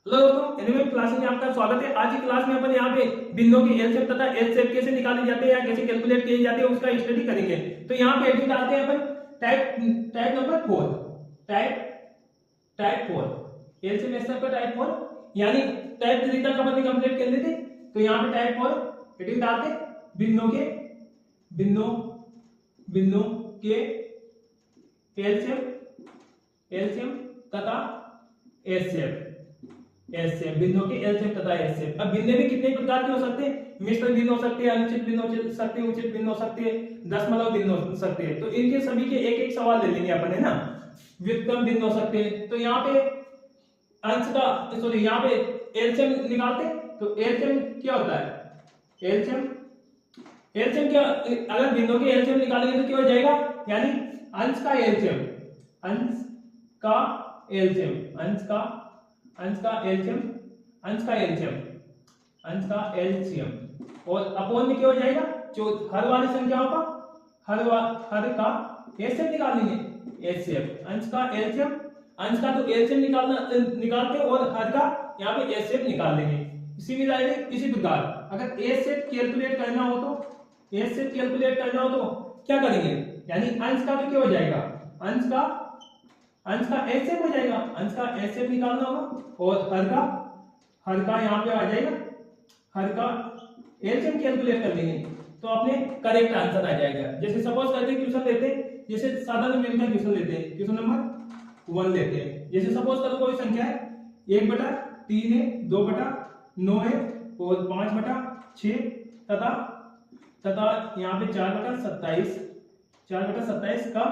Hello दोस्तों, animal class में आपका स्वागत है। आज की क्लास में अपन यहाँ पे बिंदुओं की एलसीएम तथा एचसीएफ कैसे निकाले जाते हैं या कैसे कैलकुलेट किए जाते हैं उसका स्टडी करेंगे। तो यहाँ पे एडमिट आते हैं अपन type type number 4 type type 4 LCM HCF का टाइप 4 यानी टाइप 3 तक अपन ने कंप्लीट कर ली थी। तो यहाँ पे टाइप 4 एडमिट आते बिंदुओं बिंदु के एलसीएम एलसीएम तथा एचसीएफ एचसीएफ बिंदुओं के एलसीएम तथा एचसीएफ। अब बिंदु भी कितने प्रकार के हो सकते हैं? मिश्र बिंदु हो सकते हैं, अनुचित बिंदु हो सकते हैं, उचित बिंदु हो सकते हैं, दशमलव बिंदु हो सकते हैं। तो इनके सभी के एक एक सवाल ले लेंगे अपन, है ना। व्युत्क्रम बिंदु हो सकते हैं। तो यहाँ पे अंश का सॉरी यहाँ पे एलसीएम निकालते हैं। तो एलसीएम क्या होता है? एलसीएम एलसीएम क्या, अगर बिंदु के एलसीएम निकालेंगे तो क्या हो जाएगा? यानी अंश का एलसीएम अंश का एलसीएम अंश का एलसीएम और अपोन में क्या हो जाएगा? जो हर वाली संख्याओं का हर का एचसीएफ निकालेंगे। एचसीएफ अंश का एलसीएम, अंश का तो एलसीएम निकालते और हर का यहाँ पे एचसीएफ निकाल लेंगे। इसी प्रकार अगर एचसीएफ कैलकुलेट करना हो तो क्या करेंगे? यानी अंश का तो क्या हो जाएगा? अंश का एचसीएफ हो जाएगा। अंश का एचसीएफ निकालना होगा और हर का यहाँ पे आ जाएगा। हर का एलसीएम कैलकुलेट कर लेंगे तो अपने करेक्ट आंसर आ जाएगा। जैसे सपोज करते हैं क्वेश्चन लेते हैं, जैसे साधारण मेल का क्वेश्चन लेते हैं, क्वेश्चन नंबर 1 लेते हैं। जैसे सपोज करो कोई संख्या है 1/3 है, 2/9 है और 5/6 तथा यहाँ पे 4/27 का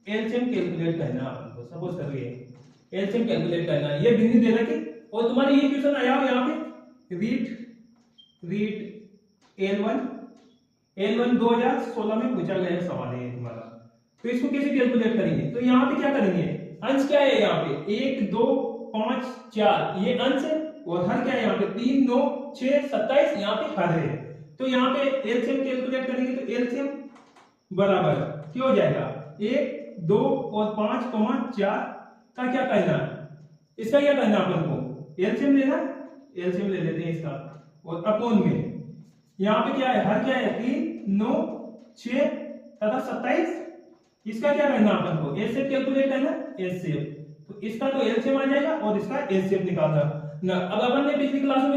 एलसीएम कैलकुलेट करना है आपको। सपोज करिए एलसीएम कैलकुलेट करना है, ये बिंदु दे रखी और तुम्हारे ये क्वेश्चन आया हो यहाँ पे रीड L1 2016 में पूछा गया सवाल है तुम्हारा। तो इसको कैसे कैलकुलेट करेंगे? तो यहाँ पे क्या करेंगे? अंश क्या है यहाँ पे? 1 2 5 4 ये अंश है और हर क्या है यहाँ पे? 3 9 6 27 यहाँ पे हर है। तो यहाँ पे एलसीएम कैलकुलेट करेंगे तो एलसीएम बराबर क्या हो जाएगा? 1 2 और 5 4 का क्या करना है? इसका क्या करना अपन को? एलसीएम लेना, एलसीएम ले लेते हैं इसका और अपोन में यहाँ पे क्या है? हर क्या है? 3 9 6 तथा 27। इसका क्या करना अपन को? एचसीएफ कैलकुलेट करना, एचसीएफ। तो इसका तो एलसीएम आ जाएगा और इसका एचसीएफ निकालना ना। अब अपन ने पिछली क्लास में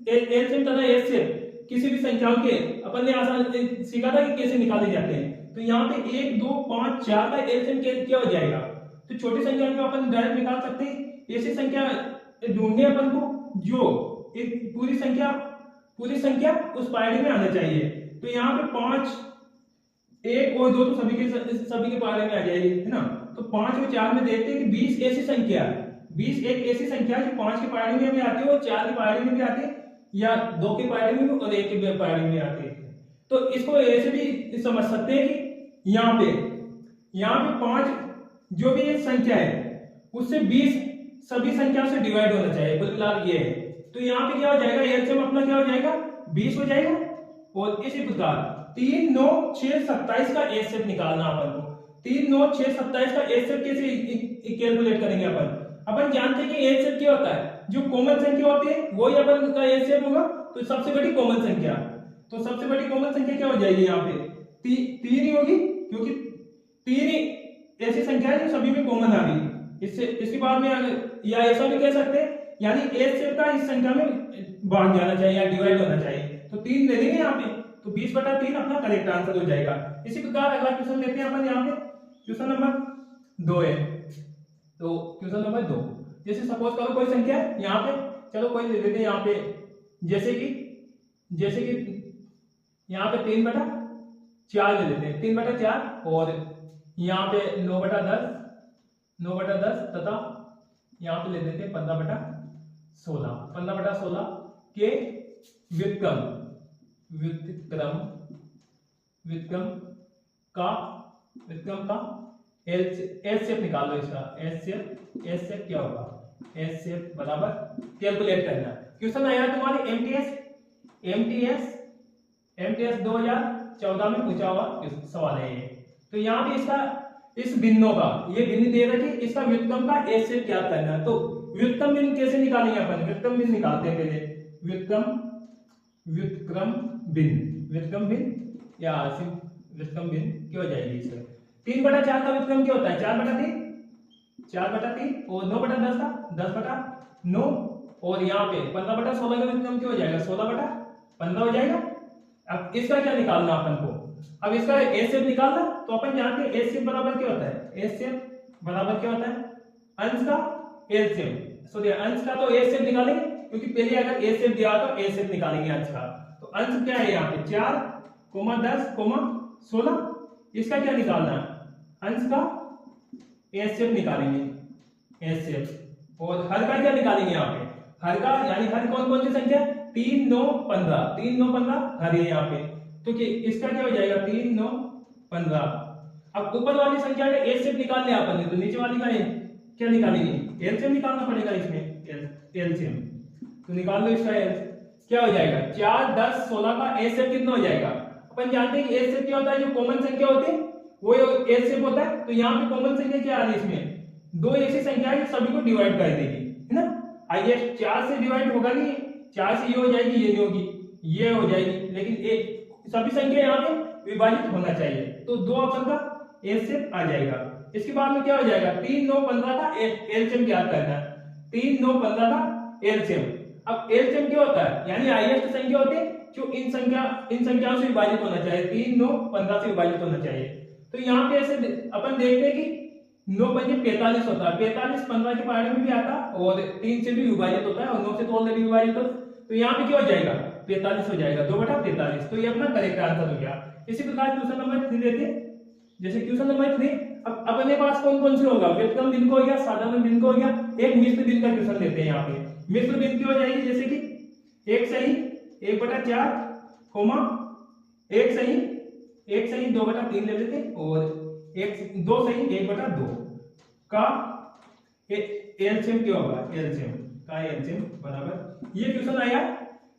एलसीएम तथा एचसीएफ किसी भी संख्याओं के अपन ने आसान सीखा था कि कैसे निकाले जाते हैं। तो यहाँ पे 1 2 5 4 का एलसीएम क्या हो जाएगा? तो छोटी संख्या में अपन डायरेक्ट निकाल सकते हैं। ऐसी संख्या ढूंढने अपन को जो एक पूरी संख्या उस पायरी में आना चाहिए। तो यहाँ पे 5 1 और 2 तो सभी के पायरी में आ जाएगी, है ना। तो 5 और 4 में देखते हैं कि 20 एक ऐसी संख्या जो 5 की पायरी में भी आती है और 4 की पायरी में भी आती है या 2 की पायरी में और 1 की पायरी में आती है। तो इसको ऐसे भी समझ सकते हैं कि यहाँ पे 5 जो भी एक संख्या है उससे 20 सभी संख्याओं से डिवाइड होना चाहिए, कुल मिला ये है। तो यहाँ पे क्या हो जाएगा? एलसीएम अपना क्या हो जाएगा? 20 हो जाएगा। और इसी प्रकार 3 9 6 27 का एचसीएफ निकालना अपन को। 3 9 6 27 का एचसीएफ कैसे कैलकुलेट करेंगे? अपन जानते हैं कि एचसीएफ क्या होता है? जो कॉमन संख्या होती है वही अपन का एचसीएफ होगा। तो सबसे बड़ी कॉमन संख्या, तो सबसे बड़ी कॉमन संख्या क्या हो जाएगी? यहाँ पे 3 ही होगी, क्योंकि 3 ही ऐसी संख्या है जो सभी में कॉमन आ रही है। इसके बाद में या ऐसा भी कह सकते हैं यानी एचसीएफ का इस संख्या में भाग जाना चाहिए या डिवाइड होना चाहिए। तो 3 ले लेंगे यहाँ पे, तो 20/3 अपना करेक्ट आंसर हो जाएगा। इसी प्रकार अगला क्वेश्चन लेते हैं अपन। यहाँ पे क्वेश्चन नंबर 2 है। तो क्वेश्चन नंबर 2, जैसे सपोज करो कोई संख्या है यहाँ पे, चलो कोई ले लेते हैं यहाँ पे, जैसे कि यहाँ पे 3/4 ले लेते हैं, 3/4 और यहाँ पे 9/10 तथा यहाँ पे ले लेते हैं 15/16 के व्युत्क्रम का एचसीएफ निकाल लो। इसका एचसीएफ क्या होगा? एचसीएफ बराबर कैलकुलेट करना। क्वेश्चन आया तुम्हारे एमटीएस 2014 में पूछा हुआ सवाल है ये। तो यहाँ पे इसका इस बिंदु का ये बिंदु दे रखी, इसका व्युत्क्रम का एचसीएफ ज्ञात करना है। तो व्युत्क्रम भिन्न कैसे निकालेंगे अपन? व्युत्क्रम भिन्न निकालते हैं पहले। व्युत्क्रम भिन्न या व्युत्क्रम भिन्न क्या हो जाएगी इसका? 3/4 का व्युत्क्रम क्या होता है? 4/3 और 9/10 का 10/9 और यहाँ पे 15/16 का व्युत्क्रम क्या हो जाएगा? 16/15 हो जाएगा। अब इसका क्या निकालना अपन को? अब इसका एचसीएफ निकालना, तो अपन जानते हैं एचसीएफ बराबर क्या होता है? एचसीएफ बराबर क्या होता है? अंश का एलसीएम। सो अंश का तो एचसीएफ निकालेंगे, क्योंकि पहले अगर एचसीएफ दिया तो एचसीएफ निकालेंगे अंश का। तो अंश क्या है यहाँ पे? 4, 10, 16। इसका क्या निकालना है? अंश का एचसीएफ निकालेंगे, एचसीएफ। और हर का क्या निकालेंगे यहाँ पे? हर का यानी हर कौन कौन सी संख्या? 3, 9, 15। 3, 9, 15 हर है यहाँ पे, तो कि इसका क्या हो जाएगा? 3, 9, 15। अब ऊपर वाली संख्या का एचसीएफ निकाल लिया अपन ने, तो नीचे वाली का क्या निकालेंगे? एलसीएम निकालना पड़ेगा इसमें, एलसीएम। तो निकाल लो इसका क्या हो जाएगा? 4, 10, 16 का एचसीएफ कितना हो जाएगा? अपन जानते हैं कि एचसीएफ क्या होता है? जो कॉमन संख्या होती है वो एचसीएफ होता है। तो यहाँ पे कॉमन संख्या क्या आ रही है इसमें? दो ऐसी संख्या है सभी को डिवाइड कर देगी, है ना? आइए 4 से डिवाइड होगा नहीं, 4 से ये हो जाएगी, ये नहीं होगी, ये हो जाएगी, लेकिन एक सभी संख्या यहाँ पे विभाजित होना चाहिए, तो 2 अपन का एचसीएफ आ जाएगा। इसके बाद में क्या हो जाएगा? 3, 9, 15 का एलसीएम ज्ञात करना है। 3, 9, 15 का एलसीएम। अब एलसीएम क्या होता है? यानी हाईएस्ट संख्या होती है जो इन संख्याओं से विभाजित होना चाहिए, 3, 9, 15 से विभाजित होना चाहिए। तो यहाँ पे ऐसे अपन देखते हैं कि 9 पंजे 45 होता है, 45 15 के पहाड़े में भी आता और 3 से भी विभाजित होता है और 9 से तो ऑलरेडी विभाजित होता है। तो यहाँ पे क्या हो जाएगा? 45 हो जाएगा, 2/43। तो ये अपना करेक्ट आंसर हो गया। इसी प्रकार क्वेश्चन नंबर 3 लेते हैं। जैसे क्वेश्चन नंबर 3, अब अपने पास कौन कौन से होगा? व्युत्क्रम भिन्न को हो गया, साधारण भिन्न को हो गया, एक मिश्र भिन्न का क्वेश्चन लेते हैं। यहाँ पे मिश्र भिन्न की हो जाएगी जैसे कि 1 सही 1/4, 1 सही 2/3 ले लेते, और 2 सही 1/2 का एलसीएम क्या होगा? एलसीएम का एलसीएम बराबर, ये क्वेश्चन आया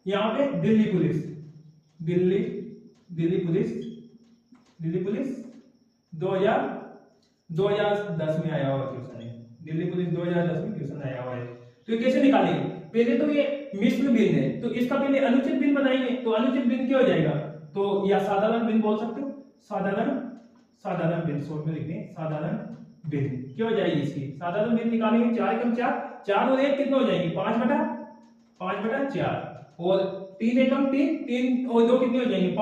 यहाँ पे दिल्ली पुलिस 2010 में आया हुआ क्वेश्चन है। दिल्ली पुलिस 2010 में क्वेश्चन आया हुआ है। तो ये कैसे निकालेंगे? पहले तो ये मिश्र भिन्न है, तो इसका पहले अनुचित भिन्न बनाएंगे। तो अनुचित भिन्न क्या हो जाएगा? तो या साधारण भिन्न बोल सकते हो, साधारण भिन्न शॉर्ट में लिखते हैं, साधारण भिन्न क्या हो जाएगी इसकी? साधारण भिन्न निकालेंगे, 4 एकम 4 और 1 कितना हो जाएगी? 5/4 और 3 एकम 3 और 2 कितनी हो जाएंगे?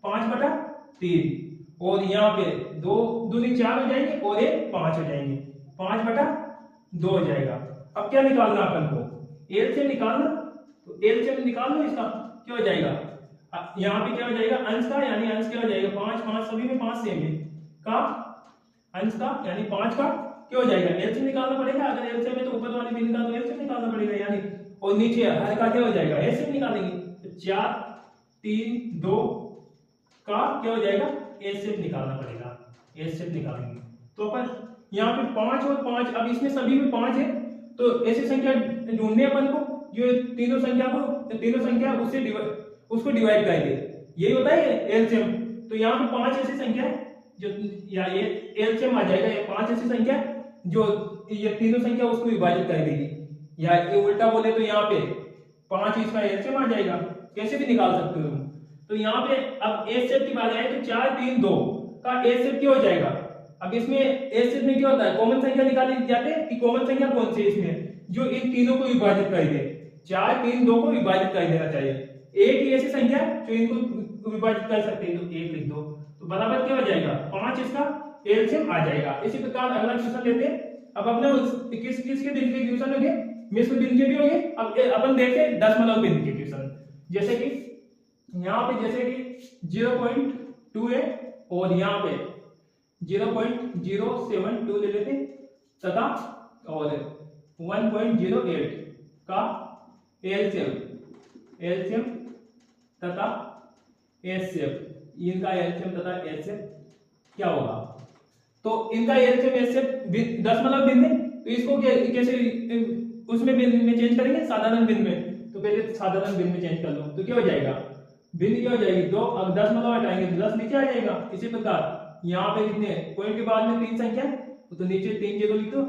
5/3 और यहाँ पे 2 दूनी 4 हो जाएंगे और 1 5 हो जाएंगे, 5/2 हो जाएगा। अब क्या निकालना अपन को? एलसीएम निकालना, तो एलसीएम निकाल लो इसका, क्या हो जाएगा? यहाँ पे क्या हो जाएगा? अंश का यानी अंश क्या हो जाएगा? 5 सभी में 5 सेम है का अंश का यानी 5 का क्या हो जाएगा? एलसीएम निकालना पड़ेगा। अगर एलसीएम है तो ऊपर वाली भिन्न का तो एलसीएम निकालना पड़ेगा, यानी और नीचे हर का क्या हो जाएगा? एलसीएम निकालेंगे, तो 4, 3, 2 का क्या हो जाएगा? एलसीएम निकालना पड़ेगा, एलसीएम निकालेंगे। तो अपन यहाँ पे 5 और 5, अब इसमें सभी में 5 है, तो ऐसी संख्या ढूंढने अपन को जो तीनों संख्या उसको डिवाइड करेंगे, यही होता है एलसीएम। तो यहाँ पे 5 ऐसी संख्या है जो या ये एलसीएम आ जाएगा, ये 5 ऐसी संख्या जो ये तीनों संख्या उसको विभाजित कर देगी, या ये उल्टा बोले तो यहाँ पे 5 इसका एलसीएम आ जाएगा, कैसे भी निकाल सकते हो। तो यहाँ पे अब एचसीएफ की बात आए तो 4, 3, 2 का एचसीएफ क्या हो जाएगा? अब इसमें एचसीएफ में क्या होता है? कॉमन संख्या निकाली जाते हैं कि कॉमन संख्या कौन सी है इसमें जो इन तीनों को विभाजित कर दे। 4, 3, 2 को विभाजित कर देना चाहिए। एक ही ऐसी संख्या जो इनको विभाजित कर सकते हैं, तो 1 लिख दो, तो बराबर क्या हो जाएगा? 5 इसका एलसीएम आ जाएगा। इसी प्रकार अगला क्वेश्चन लेते हैं। अब अपने किसके भिन्न के क्वेश्चन होंगे? मिश्र भिन्न के भी होंगे। अब अपन देखते हैं दशमलव भिन्न के क्वेश्चन, जैसे कि यहाँ पे जैसे कि 0.2 है और यहाँ पे 0.072 ले लेते तथा और 1.08 का एलसीएम तथा एचसीएफ, इनका एलसीएम तथा एचसीएफ क्या होगा? तो इनका एलसीएम एचसीएफ दशमलव भिन्न है, तो इसको कैसे उसमें भिन्न में चेंज करेंगे? साधारण भिन्न में। तो पहले साधारण भिन्न में चेंज कर लो, तो क्या हो जाएगा? भिन्न क्या हो जाएगी? 2, अब दशमलव हटाएंगे तो 10 नीचे आ जाएगा। इसी प्रकार यहाँ पे कितने पॉइंट के बाद में 3 संख्या, तो नीचे 3 जगह लिख दो,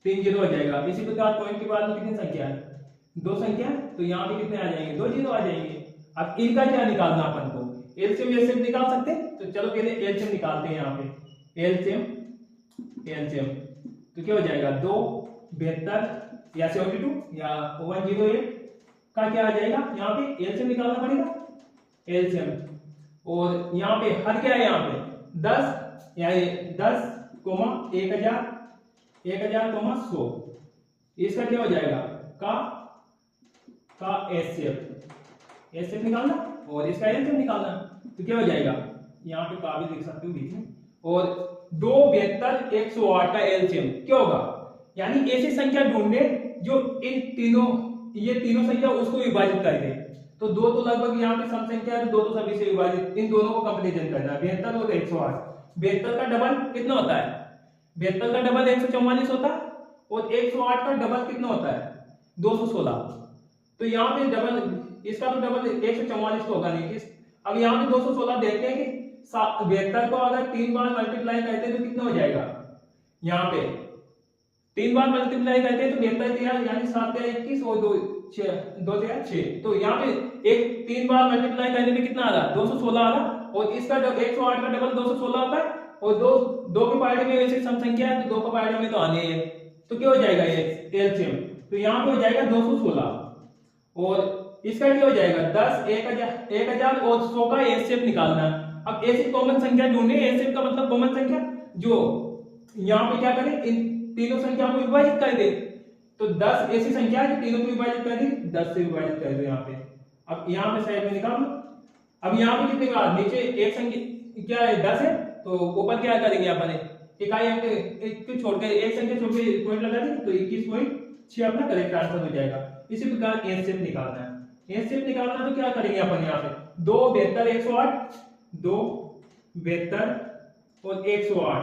3 जीरो हो जाएगा। इसी प्रकार पॉइंट के बाद में कितनी संख्या है, 2 संख्या, तो यहाँ पे कितने आ जाएंगे, 2 जीरो आ जाएंगे। अब इनका क्या निकालना अपन को, एलसीएम एलसीएम निकाल सकते हैं, तो चलो पहले एलसीएम निकालते हैं। यहाँ पे एलसीएम एलसीएम तो क्या हो जाएगा, 2 72 या 72 या 108 का क्या आ जाएगा, यहाँ पे एलसीएम निकालना पड़ेगा एलसीएम। और यहाँ पे हर क्या है, यहाँ पे 10 या 10 कोमा 1000 कोमा 100, इसका क्या हो जाएगा का एचसीएफ निकालना और इसका एलसीएम निकालना। तो क्या हो जाएगा, यहाँ पे का भी लिख सकते हो बीच में। और 2 72 108 का एलसीएम क्या होगा, यानी ऐसी संख्या ढूंढने जो इन तीनों, ये तीनों संख्या उसको विभाजित कर दे। तो 2 तो लगभग यहाँ पे सम संख्या है, 2 तो सभी से विभाजित, इन दोनों को कंपैरिजन करना है, 72 और 108। 72 का डबल कितना होता है, 72 का डबल 144 होता है और 108 का डबल कितना होता है, 216। तो यहाँ पे डबल, इसका तो डबल 144 तो होगा नहीं। अब यहाँ पे 216 देखते हैं कि 72 को अगर 3 बार मल्टीप्लाई करते हैं तो कितना हो जाएगा, यहाँ पे 3 बार मल्टीप्लाई करते हैं तो 72 यानी 7 21 और 2 6, तो यहाँ पे एक 3 बार मल्टीप्लाई करने में कितना आ रहा, 216 आ रहा। और इसका 108 का डबल 216 आता है और दो के पार्ट में वैसे सम संख्या है तो 2 के पार्ट में तो आने है। तो क्या हो जाएगा ये एलसीएम, तो यहाँ पे हो जाएगा 216 और इसका क्या हो जाएगा 10 1000 और 100 का एचसीएफ निकालना। अब ऐसी कॉमन संख्या ढूंढनी, एचसीएफ का मतलब कॉमन संख्या जो यहाँ पे क्या करें, इन तीनों संख्या को विभाजित कर दे। तो 10 ऐसी संख्या है जो तीनों को विभाजित कर दी, 10 से विभाजित कर दो यहाँ पे। अब यहाँ पे साइड में निकाल लो। अब यहाँ पे कितने बार, नीचे एक संख्या क्या है 10 है, तो ऊपर क्या करेंगे अपन, इकाई अंक एक छोड़कर एक संख्या छोड़ के पॉइंट लगा दी, तो 21.6 अपना करेक्ट आंसर हो जाएगा। इसी प्रकार एचसीएफ निकालना है। एचसीएफ निकालना तो क्या करेंगे अपन, यहाँ पे 2 72 108, 2 72 और 108,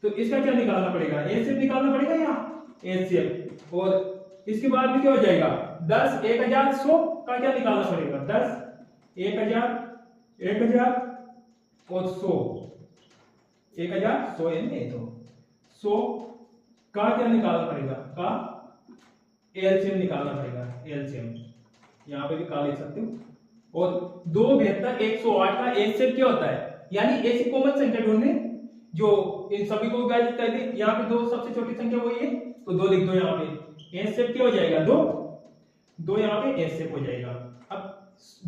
तो इसका क्या निकालना पड़ेगा, एचसीएफ निकालना पड़ेगा यहाँ एचसीएफ। और इसके बाद में क्या हो जाएगा 10 1000 100 का क्या निकालना पड़ेगा, 10 1000 और 100 1000 100 नहीं तो 100 का क्या निकालना पड़ेगा, का एलसीएम निकालना पड़ेगा एलसीएम। यहाँ पे भी का लिख सकते हो। और 2 72 108 का एचसीएफ क्या होता है, यानी ऐसी कॉमन संख्या ढूंढने जो इन सभी को विभाजित कर दे। यहाँ पे 2 सबसे छोटी संख्या वही है, तो 2 लिख दो यहाँ पे। एचसीएफ क्या हो जाएगा, 2 यहाँ पे एचसीएफ हो जाएगा। अब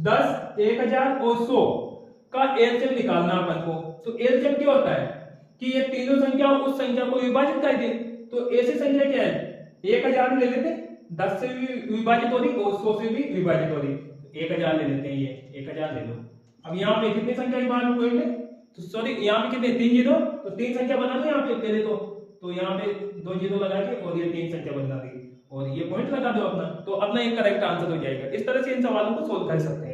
10 1000 और 100 का एलसीएम निकालना अपन को। तो एलसीएम क्या होता है कि ये तीनों संख्या उस संख्या को विभाजित कर दे। तो ऐसी संख्या क्या है, 1000 ले लेते, 10 से भी विभाजित हो रही और 100 से भी विभाजित हो रही, 1000 ले लेते हैं, ये 1000 ले लो। अब यहाँ पे कितनी संख्या के बाद में पॉइंट है, तो सॉरी यहाँ पे कितने 3 जीरो, तो 3 संख्या बना दो यहाँ पे पहले तो यहाँ पे 2 जीरो लगा के और ये 3 संख्या बना दी और ये पॉइंट लगा दो अपना, तो अपना एक करेक्ट आंसर हो जाएगा। इस तरह से इन सवालों को सोल्व कर सकते हैं।